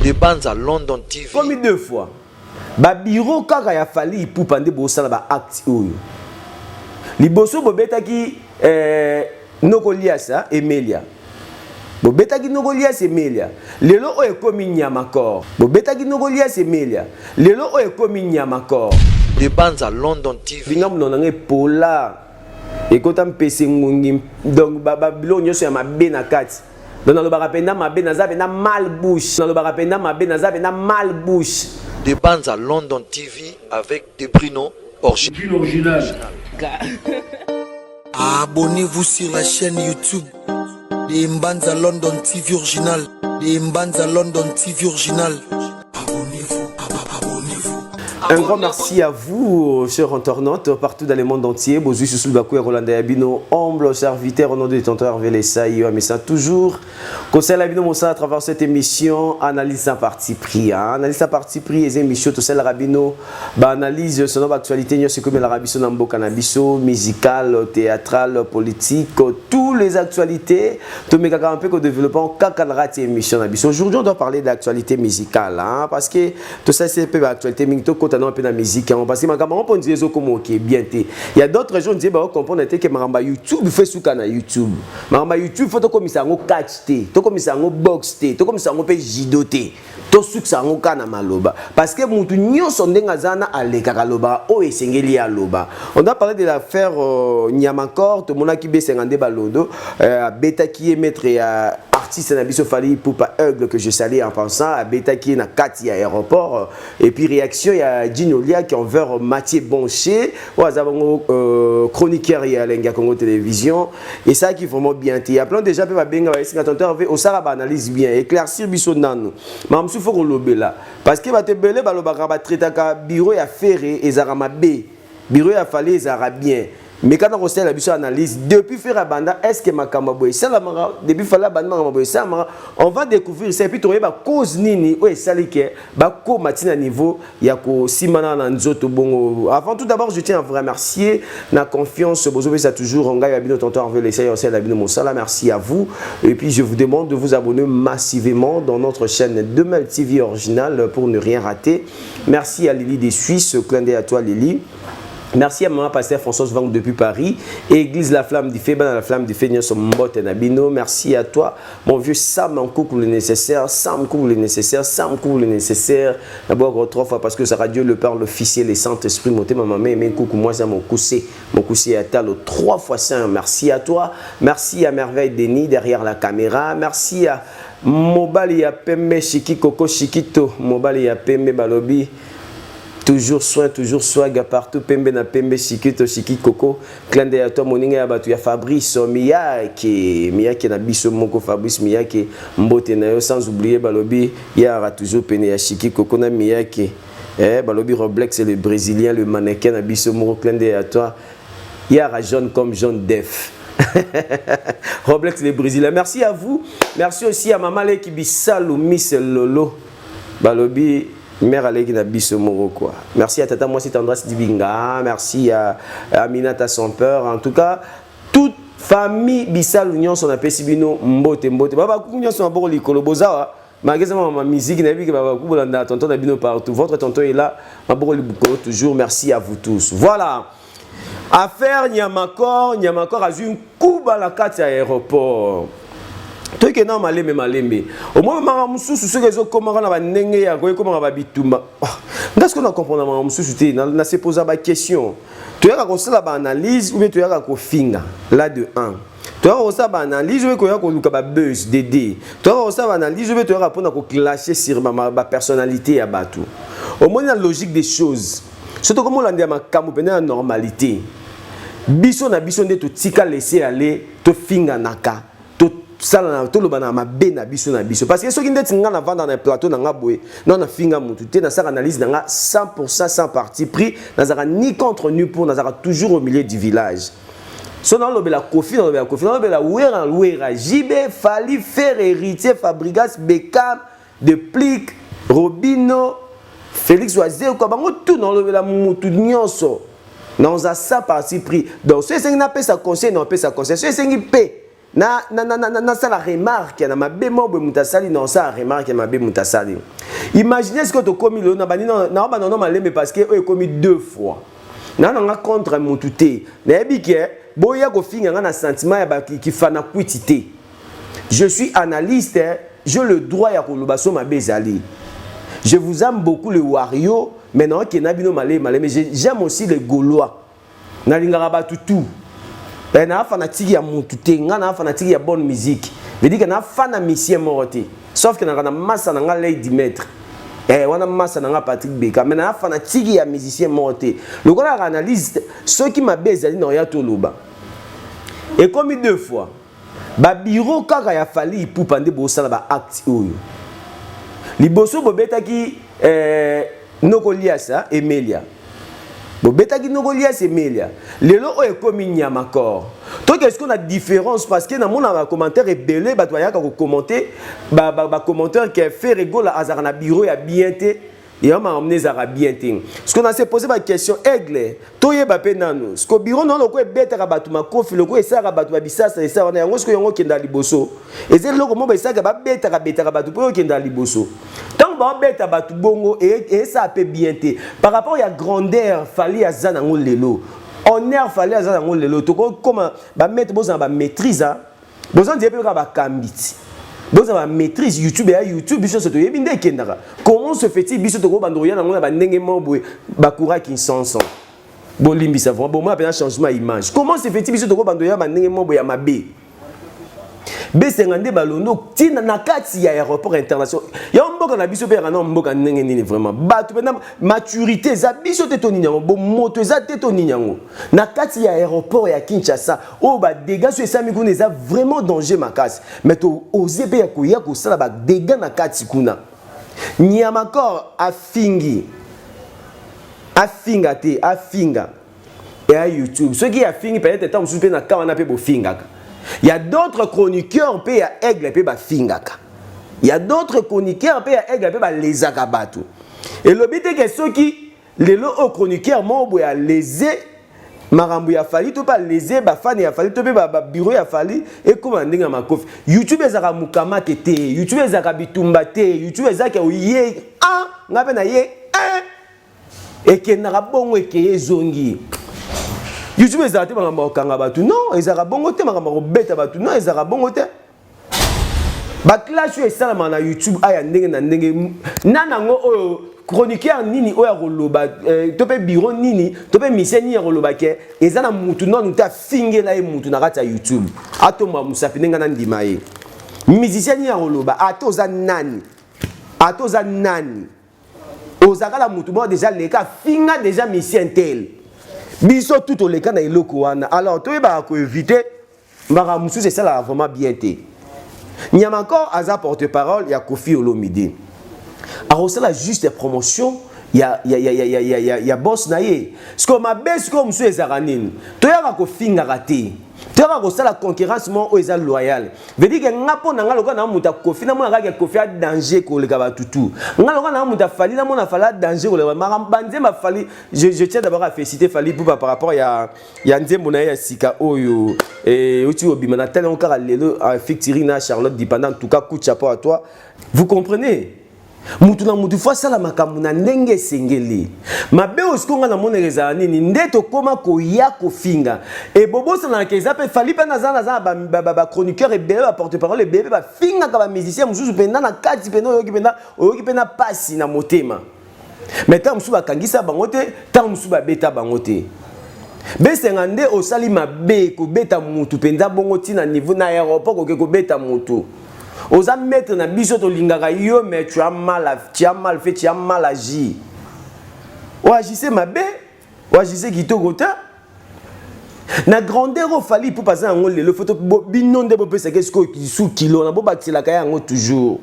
Des bandes à London TV. Combien de fois? Ba bureau kaka ya fali pour pande bosala ba acte oyo. Liboso bobeta ki Nokoliasa Emilia. Bobeta ki Nokoliasa Emilia. Lelo o ekomi nyamakor. Bobeta ki Nokoliasa Emilia. Lelo o ekomi nyamakor. Des bandes à London TV. Bingam nonange pola. Ekota mpese ngungi donc babylon nyoso ya mabe na kati. Donc dans le barapenda mabe na zabe na malbouche. Dans le barapenda mabe na zabe na malbouche. Des bandes à London TV avec des Bruno original. Abonnez-vous sur la chaîne YouTube des Mbanza London TV original. Des Mbanza London TV original. Abonnez-vous, abonnez-vous. Un grand merci à vous, chers internautes, partout dans le monde entier. Bozu Soussou Bakou et Roland Abino, humble serviteur au nom de tonton Hervé Lessa, mais ça toujours. Conseil Abino Moussa à travers cette émission, analyse en parti pris. Analyse en parti pris, les émissions, tout ça, la Rabino, analyse sur notre actualité, nous sommes comme la Rabiso Nambo Cannabiso, musical, théâtral, politique, toutes les actualités, tout le monde un peu que développement, Kakanrat émission Nabiso. Aujourd'hui, on doit parler de l'actualité musicale, parce que tout ça, c'est un peu l'actualité, un peu la musique parce que on peut dire comment qui est bien il y a d'autres gens qui disent bah comprendre que maramba YouTube fait sous kana YouTube maramba YouTube faut comme ça on catch to comme ça on box to comme ça on peut jidoter to sous ça on kana maloba parce que mutu nyonso ndenga zana aleka kaloba o esengeli aloba. On a parlé de l'affaire Nyamakor to mona ki B52 balondo beta qui est maître artiste na biso fali pour pas Eugle que je salue en pensant à beta qui est na Katia aéroport et puis réaction il y a Ginolia qui envers Mathieu Bonché ou chroniqueur à l'Enga Congo Télévision et ça qui est vraiment bien il y a plein déjà peut benga va essayer d'entendre au ça va analyse bien éclaircir biso nanu mais il faut qu'on lobela parce que va te belé ba lobaka ba traiter ka bureau ya ferré et zarama B bureau ya fallait zara bien. Mais quand on reçoit la biso analyse depuis faire banda est-ce que makamabo ça la mara depuis faire la banda makamabo ça on va découvrir ça et puis trouver ba cause nini ouais salike ba ko matina niveau ya ko simana na nzoto bongo. Avant tout d'abord je tiens à vous remercier la confiance bozo ça toujours on gagne bino tonton Hervé Lessa on la bino Moussala merci à vous et puis je vous demande de vous abonner massivement dans notre chaîne Demel TV original pour ne rien rater. Merci à Lily des Suisses, clin d'œil à toi Lily. Merci à maman pasteur François Vang depuis Paris. Église La Flamme du Feu, la Flamme du Feu, Nabino. Merci à toi, mon vieux Sam, en couvre le nécessaire. Sam couvre le nécessaire. Sam couvre le nécessaire. D'abord, trois fois parce que ça radio, le Père, l'officiel, les Saint-Esprit, monté ma maman, mais coucou, moi, ça mon coussé à tal, 3 fois 5. Merci à toi. Merci à Merveille Denis derrière la caméra. Merci à Mobali ya Pembe Shiki Koko Shikito. Mobali ya Pembe Balobi. Toujours soin, toujours swag partout. Pembe na Pembe Shikito Shiki Koko. Clin d'œil à toi, moninga ya batu ya Fabrice Miyake. Miyake na biso moko Fabrice Miyake. Mbote na yo sans oublier Balobi. Yara toujours pene ya Shiki Koko na Miyake. Balobi Roblex c'est le Brésilien, le mannequin na biso moko. Clin d'œil à toi. Yara jaune comme jaune def. Roblex les Brésiliens. Merci à vous. Merci aussi à Maman Leki Bissalou Miss Lolo. Balobi mère Aleki na biso moro quoi. Merci à Tata Mwasi Tendresse Dibinga. Merci à Aminata son peur. En tout cas, toute famille Bissalou Nyon son appelé Sibino Mbote Mbote. Baba Kounyon son abord likolo bozawa. Malgré ma musique, n'a vu que Baba Koulanda tonton Nabino partout. Votre tonton est là. Maboro Likolo toujours. Merci à vous tous. Voilà. Affaire Nyamakor a eu un coup à la carte à l'aéroport. Tout est normal, mais au moins, je suis sûr que je comment on va nengue comment on va bitumba. Qu'est-ce qu'on a compris on s'est posé la question. Tu as reçu la analyse ou bien tu as reçu là de 1. Tu as reçu la analyse ou bien tu as reçu buzz DD. Tu as reçu la analyse ou bien tu as répondre à clasher sur ma personnalité à Batou. Au moins la logique des choses. Surtout comme on l'a dit à ma la normalité. Biso na biso nde to tika laisser aller to finga naka to sala to lo bana mabe na biso parce que soki ndeti nga na vendre na plateau na nga boye non na finga mutu te na sa analyse na nga 100% sans parti pris na zara ni contre ni pour na zara toujours au milieu du village. So na lo bela kofi na lo bela wera JB Fali faire héritier Fabrigas Beckham de Plic Robino Félix Oisé ko bango tout na lo bela mutu nyonso. Dans un ça parti pris. Donc, si c'est un conseil, non, ça conseil. Si c'est un paix, na ça la remarque na mabe mobo mutasali non ça remarque na mabe mutasali. Imaginez ce que tu commis le na non malembe parce que e commis 2 fois. Na contre mututé. Na ebike boya ko finga na sentiment ya ki fana kwitité. Je suis analyste, j'ai le droit ya koloba so mabe zali. Je vous aime beaucoup les Wario, mais non qui na bino malé mais j'aime aussi les Gaulois. Na lingara ba tout. Na fanatique ya mutute, na fanatique ya bonne musique. Veut dire que na fana misien morté. Sauf que na massa na Lady Maître. Wana massa na Patrick Beka, mais na fanatique ya musicien morté. Le gars analyse ceux qui m'a bezali na ya toloba. Et comme 2 fois, ba bureau kaka ya fali pour pande bo sala ba acte oyo. Liboso bobeta ki Nokoliasa Emelia. Bobeta ki Nokoliasa Emelia. Lelo o ekomi Nyamakor. Donc est-ce qu'on a différence parce que dans mon commentaire rebelle ba toya ka commenter ba commentaire qui fait rigolo azar na bureau ya bienté et on m'a emmené à bienté. Ce qu'on a se posé la question aigle toye ba penano. Ce que bureau non ko beta ka batu makofi loko esa ka batu bisasa esa wana yango ce que yango kenda liboso. Et c'est loko mo ba esa ka ba beta ka batu po kenda liboso. Ba beta batu bongo et ça peut bien te par rapport à la grandeur fallait à za nango lelo honneur fallait à za nango lelo to comment ba mettre besoin ba maîtrise besoin de pe ba kambiti besoin ba maîtrise YouTube biso to yebinde kendaka comment se fait-il biso to ko bando ya nango ba ndenge mobwe ba kura kinsanson bon limbi ça bon moi appelle changement image comment se fait-il biso to ko bando ya ba ndenge mobwe ya mabe B52 balondo tina na kati ya aéroport international ya mboka na biso pe na mboka ndenge nini vraiment batu pena maturité za biso te toni nyango bo moto za te toni nyango na kati ya aéroport ya Kinshasa o ba dégâts sur esami kuna za vraiment danger makasi mais to oser pe ya ko sala ba dégâts na kati kuna Nyamakor afinga et à YouTube ceux qui afingi peut-être tant soupe na kawana pe bo fingaka. Il y a d'autres chroniqueurs qui ont aigle et fingaka. Il y a d'autres chroniqueurs qui ont aigle et les akabatu. Et le but est que ceux qui les chroniqueurs m'ont lésé, marambu ya fali to pas lésé, ba fan ya fali to ba bureau ya fali et comment ndinga makofi. YouTube ezaka mukama tete, YouTube ezaka bitumba te, YouTube ezaka oye ngabe na ye et que na bongo et que zongi. YouTube ezaka te makamba okanga batu non ezaka bongo te makamba kobeta batu non ezaka bongo te ba clash esalama na YouTube aya ndenge na ndenge nanango oyo chroniqueur nini oya koloba to pe bureau nini to pe mission nini ya koloba ke ezana mutu non ta fingela e mutu na kati ya YouTube atomba musapi ndenge na ndima ye musicien nini ya koloba atoza nani ozakala mutu bo déjà leka finga déjà mission tel biso tout au leka na eloko wana alors to ba ko éviter mbaka musu c'est ça là vraiment bien té Nyamakor aza porte-parole ya Kofi Olomide a reçu la juste promotion ya boss na ye ce que ma best comme musu ezaranine to ya ko finga raté to ya ko sala concurrence mo o eza loyal veut dire que ngapo na ngaloka na muta Kofi na mona ka Kofi a danger ko le ka batutu ngaloka na muta fali na mona fala danger ko le marambanze ma fali je tiens d'abord à féliciter fali pour par rapport ya nzembo na ya sika oyo et uti obima na tellement car lelo Fictirina Charlotte dépendant en tout cas coup de chapeau à toi vous comprenez mutu na mutu fa sala makambo na ndenge sengeli mabe oskonga na monereza nini ndeto koma ko ya ko finga e bobosa na keza pe fali pe na za ba chroniqueur et bébé porte-parole et bébé ba finga ka ba musicien mususu penda na kati penda oyoki penda pasi na motema mais tant musu ba kangisa bango te tant musu ba beta bango te B52 osali mabe ko beta mutu penda bongo tina niveau na aéroport ko beta mutu osa mettre na biso to lingaka yo mais tu as mal fait, tu as mal agi. O agissez mabe, o agissez kitoko ta. Na grandeur o fali pour passer en le photo binonde bo pesa qu'est-ce que sous kilo na bo batila kaya ngo toujours.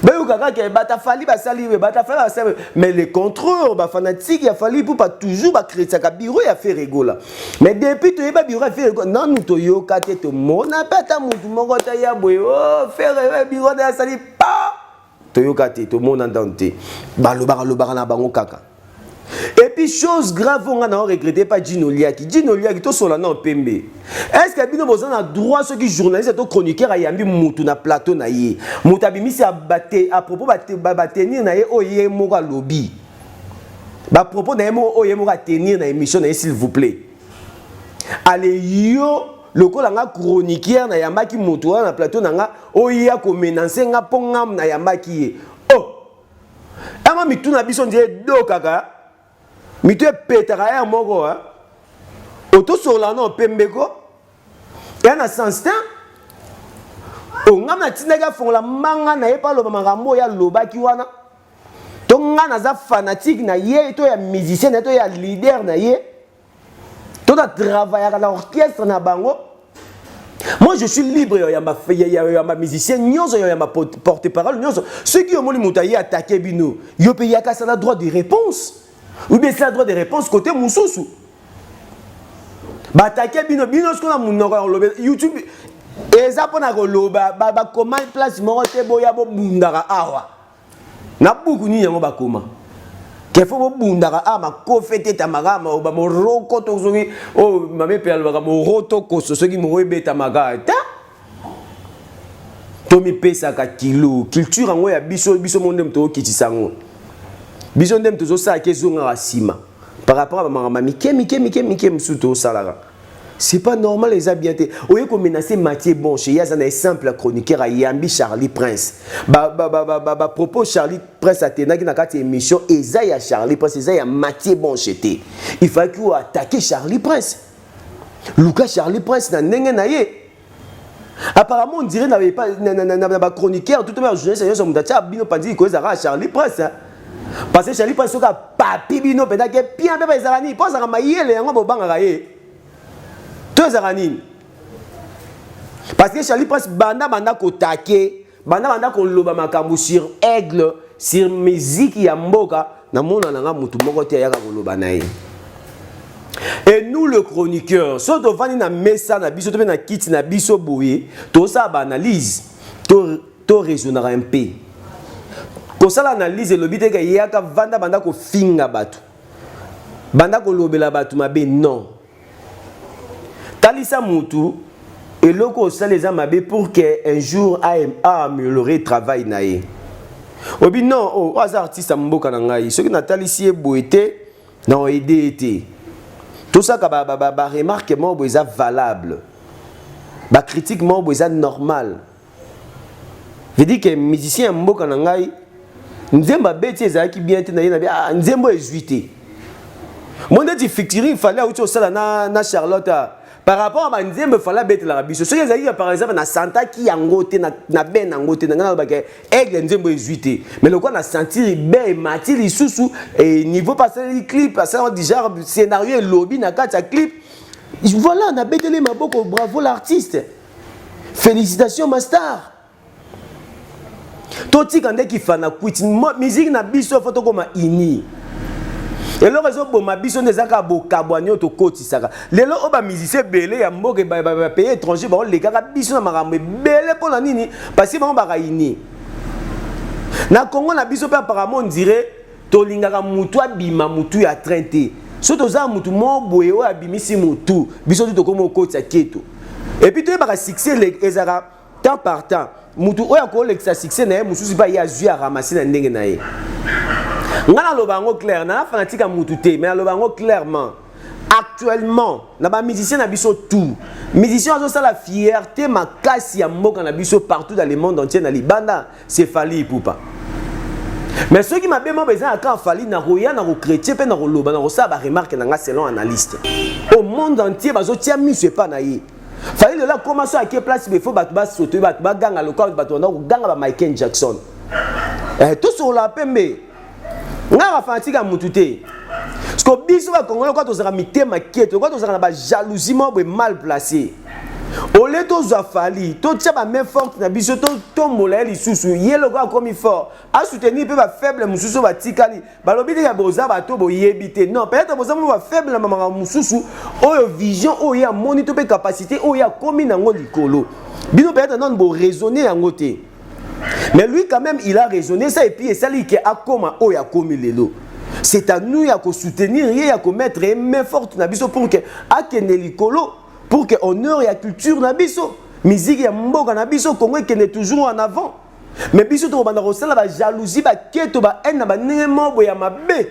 Ba yo kaka ke bata fali ba sali mais les contrôleurs ba fanatique ya fali pour pas toujours ba créer ça bureau ya faire rigola mais depuis to ba bureau faire non nous to yo kate to mona peta mutu moko ta ya boy oh faire bureau de sali pa to yo kate to mona ndante ba lo ba na bango kaka Et puis, chose grave, on n'a regretté pas Gino Liaki. Gino Liaki, tout sur la non PMB. Est-ce que Bino Bozan a droit, ceux qui journalistes et chroniqueurs, à Yambi Moutou na plateau na ye? Moutabimi, c'est à propos de tenir na ye, oye, moura lobby. À propos de oye, moura tenir na émission, s'il vous plaît. Allez, yo, le coup, la chroniqueur na Yamaki Moutou na plateau na oye, a menacer nga pongam na Yamaki. Oh! Ama mitou na bison dirait do kaka. Mais tu es pétard à un moro, hein? Auto sur la non, Pembeko. Et un sens, on a un tinaga font la manga na pas le maramo ya loba kiwana. Ton a naza fanatique na ye, toi ya musicien, toi ya leader na ye. Toi travailler à l'orchestre na bango. Moi je suis libre, il y a ma musicien, il y a ma porte-parole, ceux qui ont mon moutaillé attaqué bino, yo paye à ça droit de réponse. Ou bien c'est le droit de réponse côté Moussoussou. Bataké bino ce qu'on a mon YouTube et ça pour na loba ba comment place mo te boya bo bundara awa. Na buku ni yango ba koma. Ke fo bo bundara ama ko fete tamaga ma ba mo roko to zogi o mame pe alba mo roto ko so qui mo ebe tamaga ta. Tomi pesa ka kilo culture ngo ya biso monde mto kitisango. Bison dem toujours ça qui est sima par rapport à ma mike msuto salara. C'est pas normal les habités. Au lieu qu'on menacer Mathieu Bonche, il y a un simple chroniqueur à Yambi Charlie Prince. Propos Charlie Prince a tenu dans cette émission et ça y a Charlie Prince, ça y a Mathieu Bonche. Il fallait qu'il attaque Charlie Prince. Lucas Charlie Prince n'a n'engé naïe. Apparemment on dirait n'avait pas n'a chroniqueur tout le monde journaliste ça me dit bino pandi ko ça Charlie Prince. Parce que Charlie Prince soka papi bino peda ke bien beba ezarani po za mayele yango bobanga ye to ezarani parce que Charlie Prince banda ko take banda ko loba makambu sur aigle sur musique ya mboka na mona nanga mutu moko te yaka ko loba naye. Et nous le chroniqueur so to vani na mesa na biso to na kiti na biso boye to sa ba analyse to raisonnera un peu. Quand ça l'analyse le but est que yaka vanda banda ko finga batu banda ko lobela batu mabe non talisa mutu et loko ça les amabe pour que un jour a améliorer le travail naé obi non o artiste mboka na ngai ceux qui na talisi boete na aider été tout ça ka ba remarque mo boza valable ba critique mo boza normal veut dire que musicien mboka na ngai Nzemba beti ezaki bien te na ye na bien nzembo ezuité. Mon dit fictiri fallait auto sala na Charlotte par rapport à nzembo fallait beti la biso. Ce ezaki par exemple na Santa ki yango te na ben yango te na ba ke aigle nzembo ezuité. Mais le quoi na sentir ben mati li susu et niveau passer le clip passer déjà scénario lobby na kata clip. Voilà na beteli maboko bravo l'artiste. Félicitations ma star. Toti kande ki fana quit musique na biso photo comme ini et le réseau bon ma biso nezaka bo kabwanyo to koti saka lelo oba musicien belé ya mboke ba pays étranger ba le kaka biso na makambo belé pour la nini parce que ba ini na Congo na biso pe apparemment on dirait to lingaka mutu abima mutu ya traité surtout za mutu mo boye o abimisi mutu biso to comme koti ya keto et puis to ba succès les ezara temps par temps mutu oya ko lexa succès na mususu ba ya zui a ramasser na ndenge na ye ngana lobango clair na fanatique mutu te mais lobango clairement actuellement na ba musicien na biso tout musicien azo ça la fierté makasi ya mboka na biso partout dans le monde entier na libanda c'est Fally Ipupa mais ceux qui m'a bien besoin quand Fally na roya na chrétien pe na loba na ça ba remarque na nga selon analyste au monde entier bazo tia miso pas na ye Fally là commence à quelle place il faut battre sauter battre ganga le corps battre on ganga ba Michael Jackson tout sur la pembe nga fanatique a mututé parce que biso ba Congolais quand on sera mité maquette quand on sera na jalousie mal placé au lieu to za Fally to tia ba main forte na biso to molai li susu yelo ko comme fort a soutenir pe ba faible mususu ba tikali ba lobité ya boza ba to boyebité non peut-être boza mo ba faible na mama mususu oyo vision oyo ya monitor pe capacité oyo ya komi nango likolo bino peut-être non bo raisonner yango te mais lui quand même il a raisonné ça et puis ça li ke akoma oyo ya komi lelo C'est à nous à soutenir et à mettre main forte na biso pour que akende likolo pour que honneur et la culture na biso musique ya mboka na biso Congo kende toujours en avant. Mais biso to banda ko sala ba jalousie ba keto ba haine ba nemo boya mabe.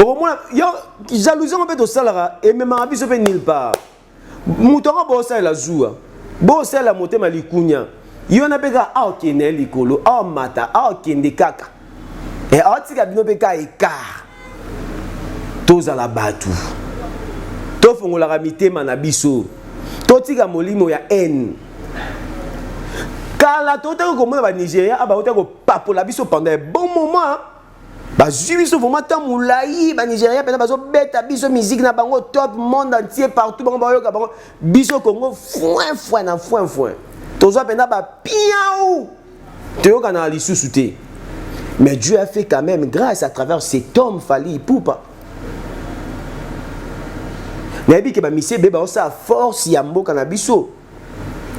Au moins yo jalousie on peut to sala et même na biso pe nulle part. Mutonga bo sala la joua. Bo sala motema likunya. Yo na peka akende likolo, mata, akende kaka. Et atika bino peka écart. Toza la batu. To fongola ramite manabiso. To tika molimo ya haine. Kala to ta ko ba Nigeria aba ota ko papola biso pendant un bon moment. Ba juiso vraiment tant moulai ba Nigeria pena bazo beta biso musique na bango top monde entier partout bango ba yoka bango biso Congo foin. Toza pena ba piaou. Te yoka na lisusu te. Mais Dieu a fait quand même grâce à travers cet homme Fally Ipupa. Mais que ba mise beba osa force ya mboka na biso.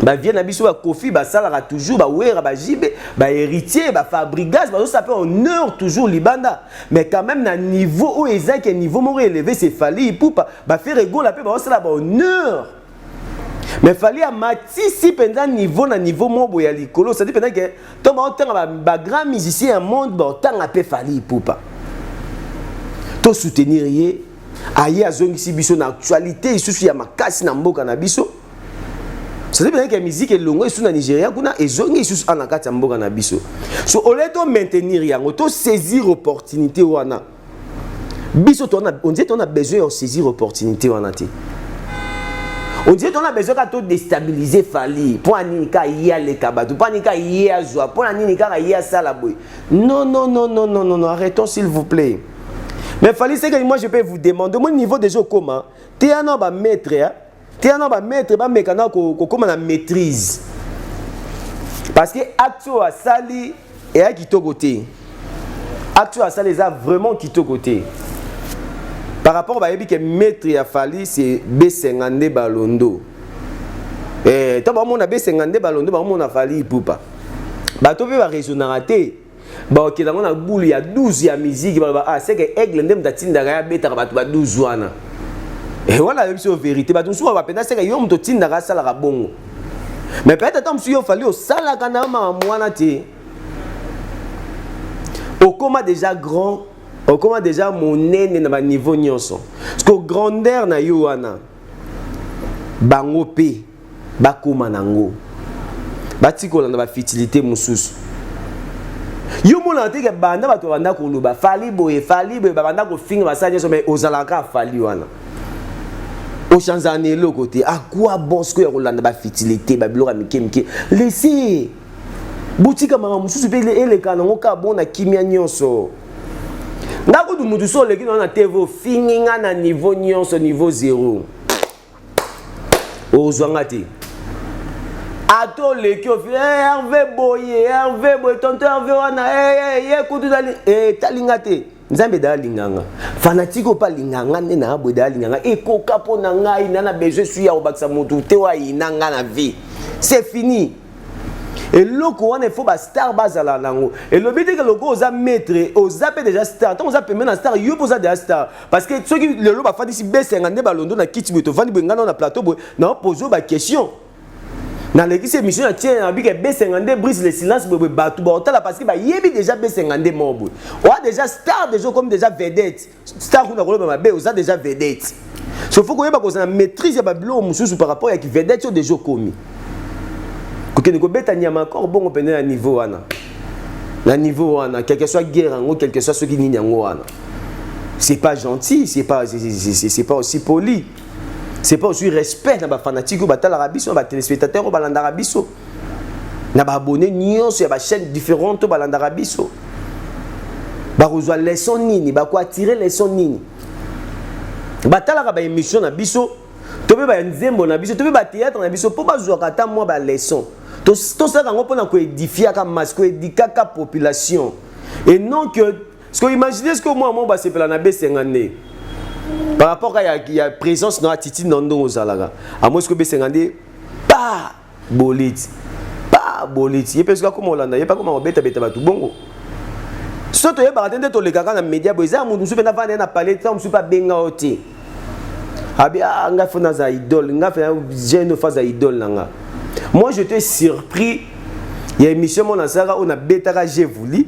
Ba vient na biso ba Kofi ba salara toujours ba wera ba jibe ba héritier ba fabrigas ba ça fait honneur toujours libanda. Mais quand même na niveau où ezaki niveau moko élevé c'est Fally Ipupa ba faire rigolo pe ba sala ba honneur. Mais Fally a matisi pendant niveau na niveau moko ya likolo ça dit pendant que to ba otanga ba grand musicien au monde ba otanga pe Fally Ipupa. To soutenir ye aye azongisi biso na actualité isusu ya makasi na mboka na biso. C'est bien que la musique est longue sur le Nigeria, et zongi isusu anakati ya mboka na biso. So au lieu de maintenir yango, to saisir opportunité wana. Biso on dit on a besoin de saisir opportunité wana te. On dit on a besoin de déstabiliser Fally pour anika ya le kabatu, pour anika ya joie, pour anika ya salaboy. Non, arrêtons s'il vous plaît. Mais Fally, c'est que moi je peux vous demander, mon niveau déjà comment? Tu es un homme maître, tu es un homme maître, ba mekana ko comment la maîtrise. Parce que acto a sali et a quitté côté. Acto a sali ça vraiment quitté côté. Par rapport à que maître a Fally c'est B50 Balondo. Eh, toi on a B50 Balondo, on a Fally Ipupa. Ba to va raisonner raté. Ba ok dans on a boule il y a 12 ya musique ba c'est que aigle ndem datinda ga beta ba 12 wana. Et voilà c'est la vérité ba tout va pena c'est que yo mto tinda ga sala ga bongo. Mais peut-être tant monsieur Fally au sala kana ma mwana te. Au comment déjà grand, au comment déjà mon nene na ba niveau nyonso. Parce que grandeur na yo wana bango pe ba koma nango. Ba tikola na ba fertilité mususu. Yo mona te ke banda bato banda ko luba Fally boye banda ko finga basanya so mais ozalaka Fally wana. Au chanzane le côté à quoi bon ce que Rolanda ba fertilité ba bilora mike laissez boutique mama mususu pe ele kana ngoka bon na kimia nyonso. Ndako du mudu so leki na TV finga na niveau nyonso niveau 0. Ozwanga te. Ato leki o Hervé boye tonton Hervé wana kutu dali talinga te nzambe da linganga fanatiko pa linganga ne na boda linganga ekoka pona ngai na besoin suya obaksa mutu te wa inanga na vie c'est fini et loko wana faut ba star bazala nango et le but que loko oza maître oza pe déjà star tant oza pe na star yo poza déjà star parce que ceux qui le lo ba fandi si B50 Balondo na kiti beto fandi ngana na plateau na poser ba question. Dans l'église mission tient avec B50 brise le silence pour battre parce que yebi déjà B50 mort. On a déjà star déjà comme déjà vedette. Star on a rolé ma B on a déjà vedette. Sauf que qu'on a maîtrise ba bilo mususu par rapport à qui vedette déjà commis. Que ne ko betania encore bon on à niveau wana. Na niveau wana quel que soit guerre en quel que soit ce qui ni yango wana. C'est pas gentil, c'est pas aussi poli. C'est pas aussi respect na ba fanatique ou ba talarabiso ba téléspectateurs ou ba landarabiso na ba abonné nyonso ya ba chaîne différentes ba landarabiso ba rejoindre leçon nini ba ko attirer leçon nini ba talaka ba émission na biso to be ba nzembo na biso to be ba théâtre na biso po ba jouer kata moi ba leçon to ça ngo pona ko édifier ka masse ko éduquer ka population et non que ce que imaginez ce que moi ba c'est pela na B50 par rapport à la présence dans la titi nondo ozalaga à moi ce que B50 pas bolit il parce que comme on l'a pas comme on beta batu bongo soto ye baratende to le kaka na média boza mutu supe na vana na parler tant musu pas benga oti abi nga fona za idole nga fa jeune fa za idole nanga. Moi j'étais surpris, il y a émission mon asara on a betaka j'ai voulu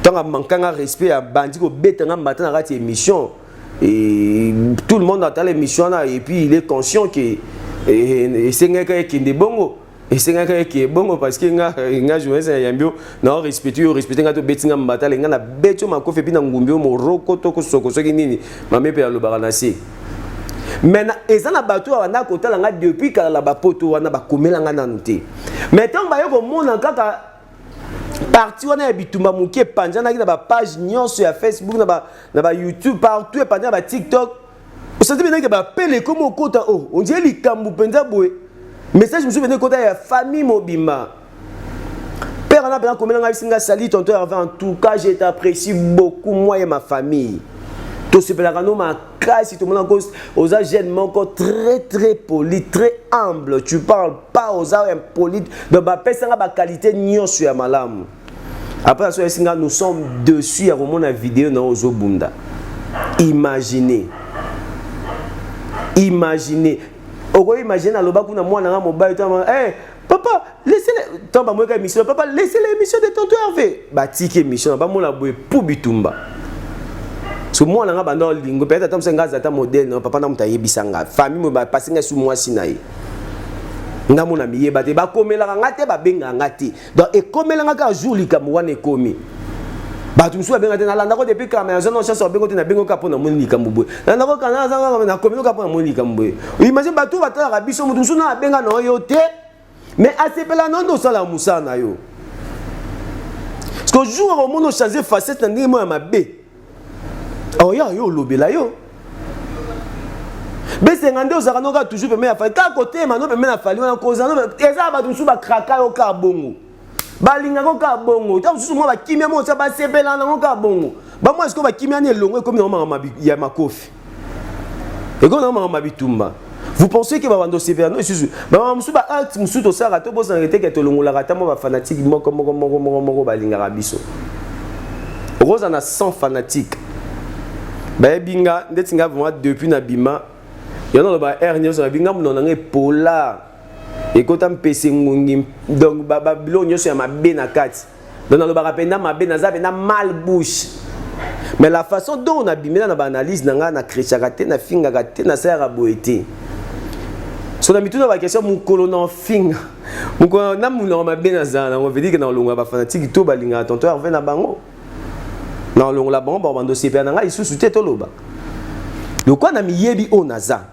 tant a manquant respect à bandi ko betanga matin na rati émission et tout le monde attend l'émission là et puis il est conscient que c'est nga qui est bongo. Et c'est un gars qui est bon parce que nga joué ça yambio na respecter nga to betinga mbatala nga na beto makofe pina ngumbio moroko to ko soko soki nini mame pe ya lobaranasi. Mais ezana bato wana kotala nga depuis kala la bapoto wana bakomela nga na nute. Mais tant ba yoko mona kaka parti wana ya bitumba mukie panjana ki na ba page nyonso ya Facebook na ba YouTube partout et panjana ba TikTok. Vous sentez bien que ba pele comme okota oh on dirait likambu penza boy. Message monsieur venez côté la famille mobima. Père on a bien comme on singa sali tonton avant en tout cas je t'apprécie beaucoup moi et ma famille. Tout ce que la ma casse tout le monde en cause aux jeunes encore très poli, très humble. Tu parles pas aux gens impolis de ba pesa ba qualité nyon sur ya malamu. Après ça singa nous sommes dessus à mon vidéo na ozo bunda. Imaginez. Oko imagine aloba kuna mwana nga mobile tama papa laissez tamba moi émission papa laissez l'émission de tonton Hervé batiki émission ba mona boye pour bitumba so mwana nga banda lingo peut-être tam senga zata modèle non papa na mutayebisa nga famille mo ba pasinga su moi sinayi nga mona miyeba te ba komela nga te ba benga nga te donc e komela nga ka jour likambo wana ekomi batu musu benga te na landa ko depuis kamera zone chance bengo te na bengo ka pona moni likambo boy na ko kana zanga na komela ka pona moni likambo boy imagine batu batala biso mutu musu na benga no yo te mais asepela non do sala musana yo parce que jour au monde changer facette na ndimo ya mabe oh ya yo lobela yo bese ngande ozaka no ka toujours peme ya fa ka côté mano peme na fali wana koza no eza batu musu ba kraka yo ka bongo balinga ko ka bongo ta musu mo ba kimia mo sa ba sepela na ko ka bongo ba mo esko ba kimia ne longo comme na mama ya makofi et ko na mama bitumba. Vous pensez que bando sévère non susu ba musu ba acte musu to sara to bo sangete ke to longola kata mo ba fanatique moko balinga rabiso rosa na 100 fanatiques ba binga ndetinga vraiment depuis na bima yana ba hernie so binga mo na pola et quand on pèse ngungi donc babylone yo sur ma bena kati donc na lo ba rapenda ma bena za na mal bouche mais la façon dont on a bimé na ba analyse na nga na krechakate na finga kate na sera boete so na mituna ba question mon colonel finga mon na mon ma bena za na on veut dire que na longa ba fanatique to balinga tonton Hervé na bango na longa la bango bando CPA na nga isusu te to loba le quoi na miyebi onaza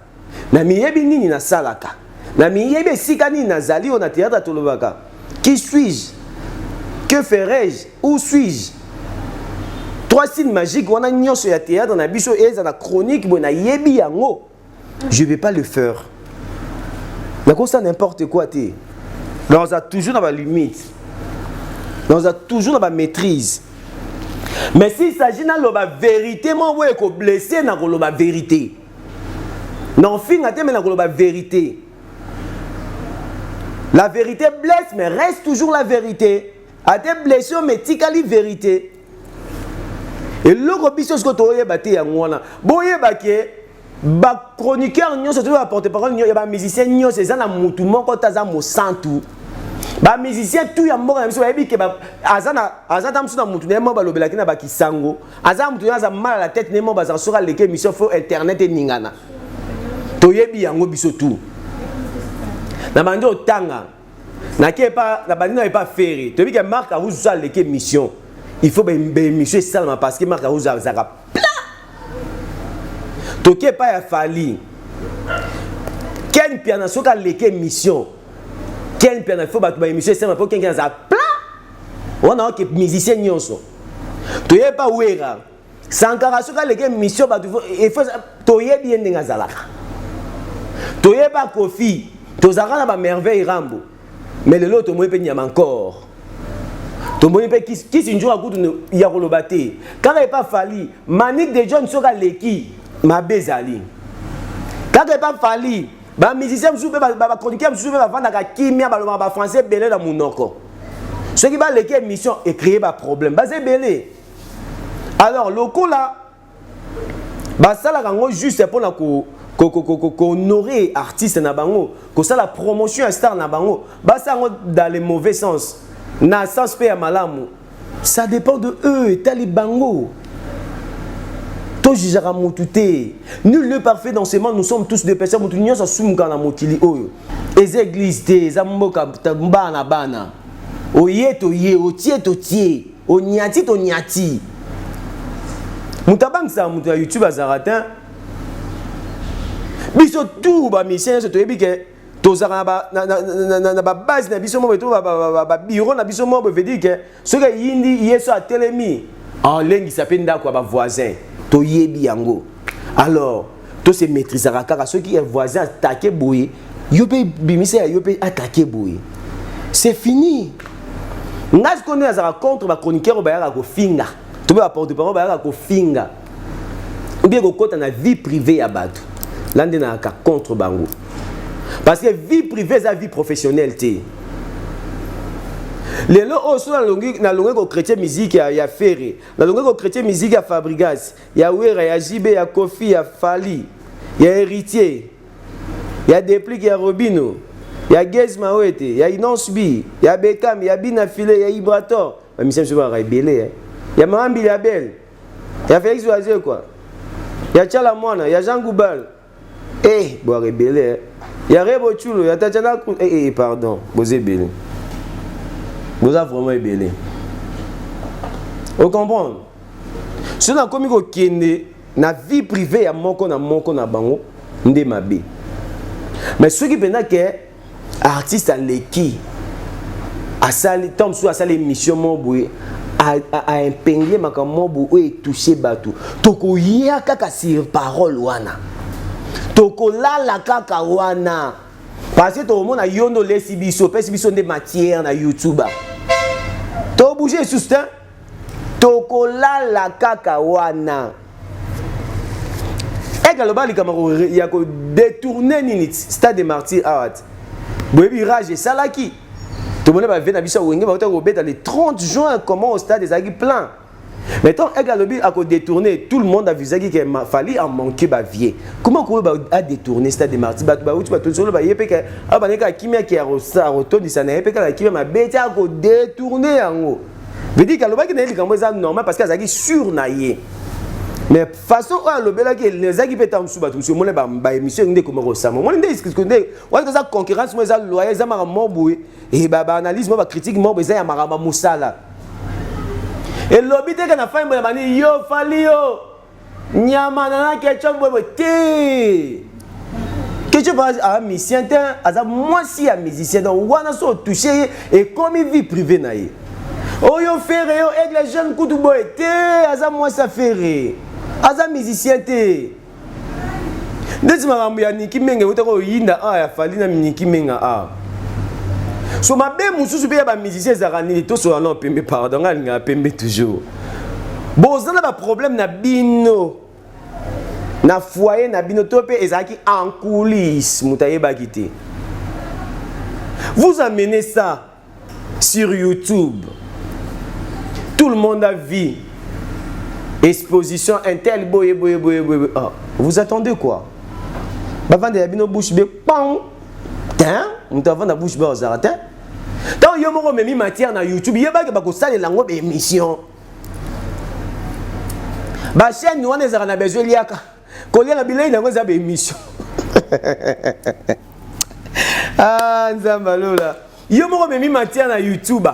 na miyebi nini na salaka na miyebi sikani nazali on a théâtre tolobaka qui suis-je que ferais-je où suis-je trois signes magiques on a nyonso ya théâtre na biso eza na chronique bo na yebi yango je vais pas le faire na ko ça n'importe quoi té on a toujours dans la limite on a toujours dans la maîtrise mais s'il s'agit na loba vérité moi ouais ko blessé na ko loba vérité non finga te mais na ko loba vérité. La vérité blesse, mais reste toujours la vérité. A tes blessures, mais tikali vérité. Et le robisso ce que tu as battu à moi, boye baké, ba chroniqueur nyon se trouve à porte-parole nyon, ba musicien nyon c'est ça na mutu moko taza mo santu. Ba musicien tout ya moko na biso yebi ke ba azana mutu na mutu na mo ba lobela kina ba kisango. Azana mutu na za mal à la tête ne mo ba za sura leke mission fo internet et ningana. To yebi yango biso tout. Na bandi otanga na ke pas na bandi na pas faire to bi que Marc Arousse ça les mission il faut mission ça parce que Marc Arousse ça plat to ke pas ya fali ken piana soka les mission ken piana faut ba mission ça pour ken ça plat on a que musicien nyonso to ye pas wera sankara soka les mission ba il faut to ye bien ndinga zalaka to ye pas kofi tozaka na ba merveille rambo mais le lot mo pe nyama encore to mo pe qui sinjo akutu ya kolobate quand il pas fali manique de John soka leki ma bezali quand il pas fali ba musicien msu pe ba chroniqueur msu pe ba vanda ka kimia ba français belé na munoko Ce qui va l'équipe émission et créer un problème. C'est belé. Alors, le coup là, ça là juste pour la honorer artiste na bango, que ça la promotion à star na bango, ça dans le mauvais sens, na sens pe malamu. Ça dépend de eux, tali bango. To jijara mutute. Nul n'est parfait dans ce monde, nous sommes tous des personnes mutunyo sa sumka na mokili oyo. Les églises te zamboka bana bana. Oye to ye, otie to tie, onyati to nyati. Mutabang sa mutu YouTube azaratin. Biso tout ba mission so to ebike to zara na ba base na biso mo to ba bureau na biso mo veut dire que ce que yindi yeso a telemi en lengi s'appelle ndako ba voisin to yebi yango. Alors to se maîtrisera car ceux qui est voisin attaquer boye yope bimise yope attaquer boye. C'est fini. Ngas connait azara contre ba chroniqueur ba ya ko finga. To ba porte-parole ba ya ko finga. Ou bien ko kota na vie privée ya batu. L'ande na ka contre bango. Parce que vie privée c'est vie professionnelle té. Les lots aussi na longue ko chrétien musique ya Ferré, na longue ko chrétien musique ya Fabrigas, ya Wera, ya JB, ya Kofi, ya Fali, ya Héritier, ya Déplique, ya Robino, ya Gez Mawete, ya Inonsbi, ya Bekam, ya Binafile, ya Ibrator, ba mission se va rebelle, ya Mambi ya Belle, ya Félix Oazé quoi. Ya Tchala Mwana, ya Jean Goubal. Bois rebelle. Ya Rebo Chulo, ya Tatiana pardon, vous êtes belé. Vous êtes vraiment belé. Vous comprenez? Si on a commis au Kende, na vie privée ya moko na bango, ndé mabé. Mais ceux qui pensent que artiste à l'équipe, à sali tombe sur à sali émission moboué, à impingler makambo et toucher batou. Toko ya kaka sur parole wana. Toko la kaka wana. Parce que tout le monde a yondo les sibiso, sibiso de matière na YouTube. To bouger sustain. Toko la kaka wana. Également les camarades il y a que détourner nini stade de martyr art. Boyebi rage salaki. Tout le monde va venir à Bissau Wenge, va être le 30 juin, comment au stade des Agui plein. Maintenant, également, à détourner, tout le monde a vu qu'il fallait en manquer bavier. Comment on a détourné le stade des Martyrs? Tu vas tout seul, il y a des qui qui a retourné, ça n'a pas qui m'a bêté à détourner en haut. Je dis que c'est normal parce qu'il y a sur naïe. Mais façon à l'obéla que les agis pétam sous bateau sur mon émission de comme ressemble. Moi l'idée est que on a concurrence moi ça loyer ça m'a moboué et analyse moi critique moi ça ya marama musala. Et lobby te kana fa moi mani yo fali yo nyama na ketchup boy té. Ketchup a musicien té aza moi si a musicien donc wana so toucher et comme vie privée naïe. Oh yo ferré yo avec les jeunes coup de boy té aza moi ça ferré. Aza musicien te. Ndeti makambo ya Niki Menga utako yinda ya fali na Niki Menga So mabe mususu pe ya ba musicien zakani to so na pembe pardon nga pembe toujours. Bozana ba problème na bino. Na foyer na bino to pe ezaki en coulisses mutaye bakité. Vous amenez ça sur YouTube. Tout le monde a vu. Exposition intel boye. Vous attendez quoi? Bavande yabino bouche be pam. Tiens, on t'a vendu la bouche be aux aratin. Tant yo moko memi matière na YouTube, yeba ke bako sale lango be émission. Ba chaîne wana ezara na besoin liaka. Kolia na bilei na ngoza be émission. Nzamba lola. Yo moko memi matière na YouTube.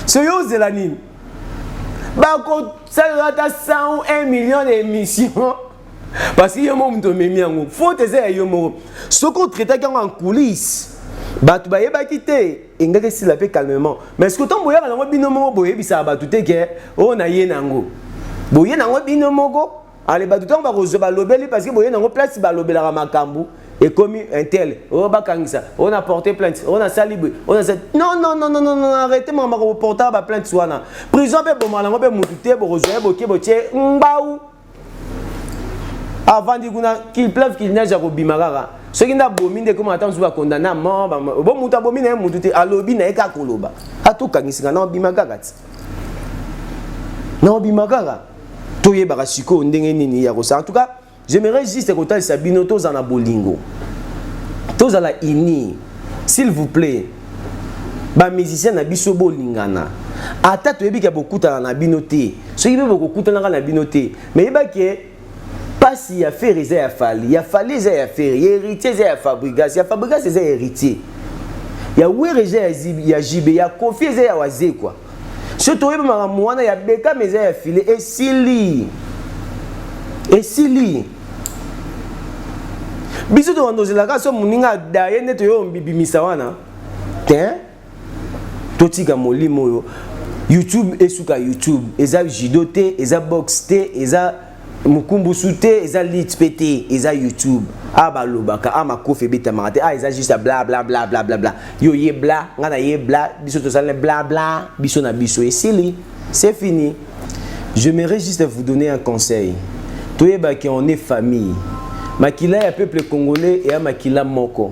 So yo zelanine. Bako salata 101 millions d'émissions parce que yomo mto memi yango faut te dire yomo soko traiter en coulisses batu ba yeba kité engaka si la paix calmement mais est-ce que tant boya na bino mo boye bisa batu te ke o na ye nango boye nango bino moko ale batu tant ba rozo ba lobeli parce que boye nango place ba lobela makambu et comme un tel on va kangisa on a porté plainte on a salibé on a non arrêtez maman ko porter ba plainte soana prison pe bomala ngo pe mututé bo rejoindre bo mbaou avant de qu'il pleuve qu'il neige à Bimarara Ce qui n'a bomi de comment attendre soit condamné à mort, bon muta bomi na mutu te alobi na eka koloba. Ato kangisika na bimagaka. Na bimagaka. Toye barasiko ndenge nini ya kosa. En tout cas, j'aimerais juste écouter Sabino tous en abolingo. Tous à la ini. S'il vous plaît. Ba musicien na biso bolingana. Ata toyebi ka beaucoup na binoté. Ce qui veut beaucoup na binoté. Mais yeba ke pas si ya faire les ya fali, ya fali ya faire, ya héritier ya fabrigas, ya fabrigas ya héritier. Ya wereje ya jibe, ya confier ya waze quoi. Ce toyebi ma mwana ya beka mais ya filé et sili. Et sili. Biso to ndo zelaka so muninga daye neto yo mbibimisa wana. Tiens. Totika molimo yo. YouTube esuka YouTube, eza jidote, eza boxte, eza mukumbu sute, eza lit pété, eza YouTube. Ah ba lobaka, ah ma kofe beta marate, ah eza juste bla bla bla bla bla bla. Yo ye bla, ngana ye bla, biso to sale bla bla, biso na biso et c'est fini. J'aimerais juste vous donner un conseil. Toyeba ki on est famille. Makila ya peuple congolais et à makila moko.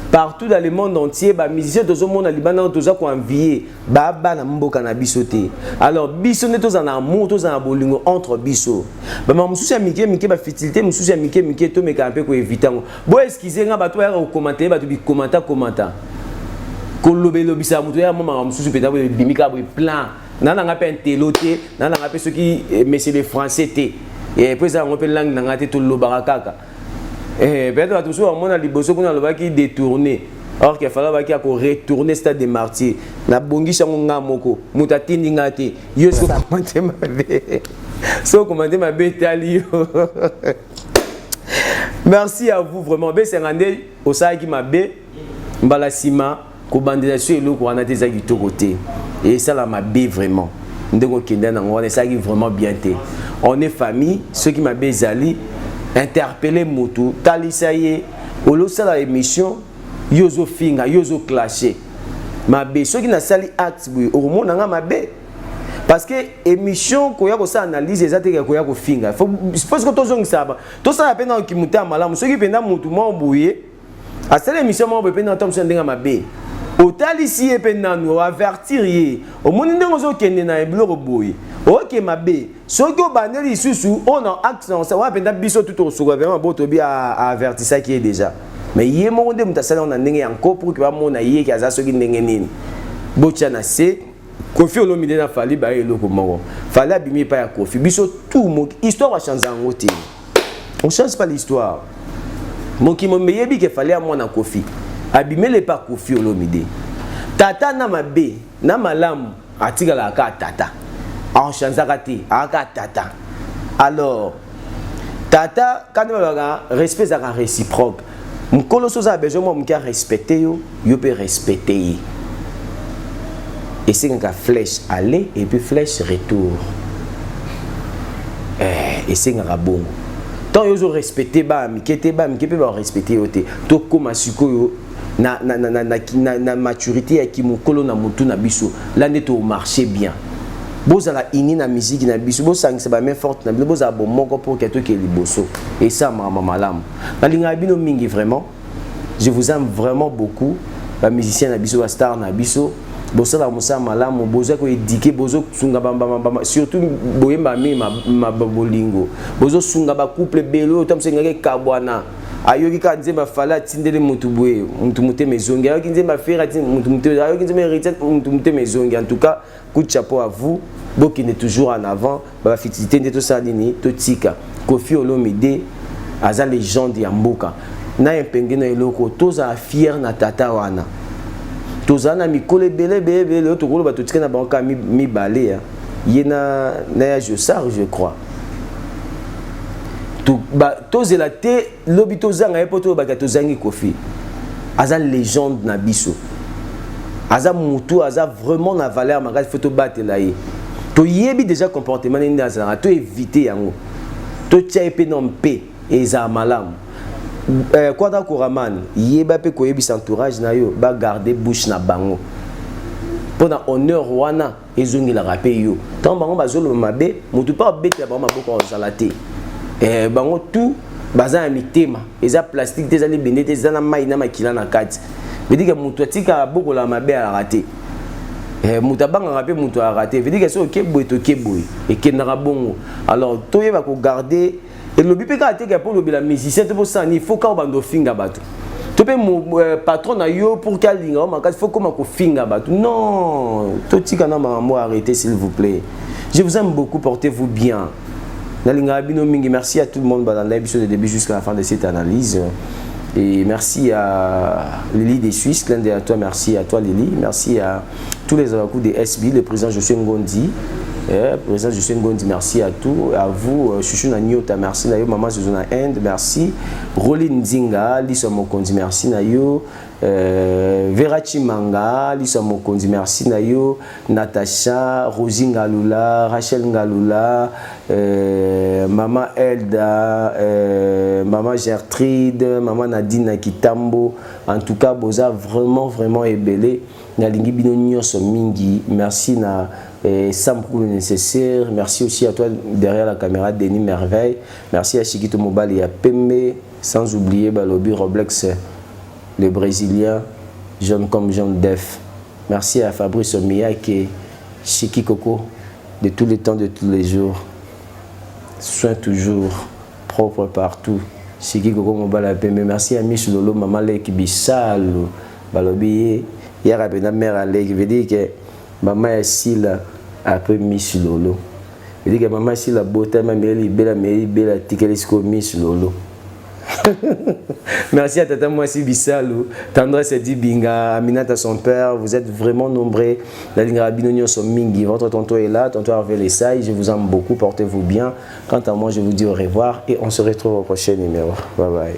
Partout dans le monde entier, les musiciens de ce monde, les bandes tous ont envié, baba na mboka na bisoté. Alors biso ne tous en amour, tous en bolingo entre biso. Bah m'soucia mike ba fertilité, m'soucia mike to me camper ko éviter. Bo excuser nga ba to ya commenter, ba to bi commenter. Kolobe lobisa muto ya mama m'soucia peut avoir bimika bo plan. Nana nga pe teloté, nana nga pe ceux qui messieurs les français té. Et puis ça on peut langue na ngate to lobarakaka. Peut-être que tout ça, on a liboso qu'on a le qui détourné. Or qu'il fallait qu'il retourner stade des martyrs. Na bongi changonga moko, mutatini ngate. Yo so commenter ma bé. So commenter ma bé tali. Merci à vous vraiment. Bé c'est randé au sa qui m'a bé. Mbala sima ko bandisation elo ko ana des aki to côté. Et ça là m'a bé vraiment. Ndeko kenda na ngone ça qui vraiment bien té. On est famille, ceux qui m'a bé zali. Interpeller Moutou, Talisaye, au sein de l'émission, Yozo Finga, Yozo Clashé. Ma bé, ceux qui n'a sali acte, au monde n'a ma bé. Parce que émission, quand il y a ça analyse, les attaques qu'il y a ko Finga. Parce que tous ont ça. Tout ça a peine qui monte à malam. Ceux qui pendant Moutou m'ont bouillé. À cette émission, moi, pendant temps, je suis ma bé. Au Talisaye et pendant nous avertir. Au monde nous ont qu'un na eblo bouillé. Ok ma bé, ce que bandeli sous on a acte ça va pendant biso tout au souga vraiment bon tobi à avertir ça qui est déjà. Mais yé mon de mutasala on a ndenge encore pour que va mon aïe qui a ça ce qui ndenge nini. Bochana c'est Kofi Olomide na fali ba eloko moko. Fali abimi pa ya Kofi. Biso tout mon histoire va changer en côté. On change pas l'histoire. Mon qui me yebi que fallait à moi na Kofi. Abimé le pas Kofi Olomide. Tata na ma bé, na malamu atika la ka tata. En chanzakati, aka tata. Alors, tata, quand on a respect à réciproque, m'kolo soza a besoin m'ka respecter yo peut respecter. Et c'est une flèche aller et puis flèche retour. Et c'est un rabon. Tant yo respecter ba mikete ba mikepe ba respecter yote. To koma siko yo na maturité qui m'kolo na mutu na biso. Là net au marché bien. Boza la ini na musique na biso bo sang c'est ba main forte na boza bon moko pour que tout qui liboso et ça mama malam na linga bino mingi vraiment je vous aime vraiment beaucoup ba musicien na biso ba star na biso bosa la musa malam boza ko édiquer bozo sunga bamba surtout boyemba mi ma bolingo bozo sunga ba couple belo tam senga kabwana ayoki ka nzemba fala tindele mutu boye mutu mute mezongi ayoki nzemba fera mutu mute ayoki nzemba héritier mutu mute mezongi en tout cas coup de chapeau à vous qui est toujours en avant ba fitité de tout ça nini to tika Kofi Olomide aza légende ya mboka na empenge na eloko toza fier na tata wana toza na mikole bele to kolo ba to tika na banka mi balé ya yena na je crois tout ba tozela te lobi tozanga e poto ba tozangi Kofi aza légende na biso aza mutu aza vraiment na valeur makasi photo batela ye to yebi déjà comportement ni azana to éviter yango to tia epé non pe eza malamu kwada koraman yeba pe ko yebi entourage na yo ba garder bouche na bango pendant honneur wana ezongi la rapé yo tant bango bazolo mabe mutu pa bete ba maboko ozala te bango tout baza ya mitema eza plastique te eza libende te eza na mai na makila na kati veut dire que moto atika bokola mabe a raté moto abangaka mpe moto a raté veut dire que soki okeboye tokeboye ekendaka bongo alors toyeba kogarde elobi mpe kaka teke mpo olobela musicien te mposani il faut kaka obanda ofinga bato to mpe patron na yo pour ke alinga o makasi faut koma kofinga bato non totika na makambo arrêtez s'il vous plaît. Je vous aime beaucoup, portez-vous bien. Merci à tout le monde dans l'émission de début jusqu'à la fin de cette analyse. Et merci à Lily des Suisses, clin d'œil à toi, merci à toi Lily, merci à tous les avocats des SB, le président Josué Ngondi. Président Josué Ngondi, merci à tous, à vous, Chouchou Nanyota, merci Nayo, Maman Zuzuna End, merci, Rolin Nzinga, Lisa Mokondi, merci Nayo, Vera Chimanga, Lisa Mokondi, merci Nayo, Natacha, Rosie Ngalula, Rachel Ngalula, Maman Elda, Maman Gertrude, Maman Nadine Kitambo, en tout cas, Boza vraiment ébélé. Nalingi bino nyonso mingi, merci na Sam pour le nécessaire, merci aussi à toi derrière la caméra Denis Merveille, merci à Chiquito Mobile et à Pembe, sans oublier Balobi Roblex, le Brésilien, jeune comme jeune def, merci à Fabrice Omiyake, Chiki Coco, de tous les temps, de tous les jours, soin toujours, propre partout, Chiki Coco Mobile à Pembe, merci à Miss Lolo, Maman Leki Bissalo, Balobi. Hier, la mère allait, qui veut dire que maman est ici là, après Miss Lolo. Il veut dire que maman est ici là, beauté, ma mère est belle, tikelesco Miss Lolo. Merci à Tata Moissi Bissalo, Tendresse dit Binga, Aminata son père, vous êtes vraiment nombreux. La ligne Rabinonio sont mingi. Votre tonton est là, tonton Hervé Lessaï, je vous aime beaucoup, portez-vous bien. Quant à moi, je vous dis au revoir et on se retrouve au prochain numéro. Bye bye.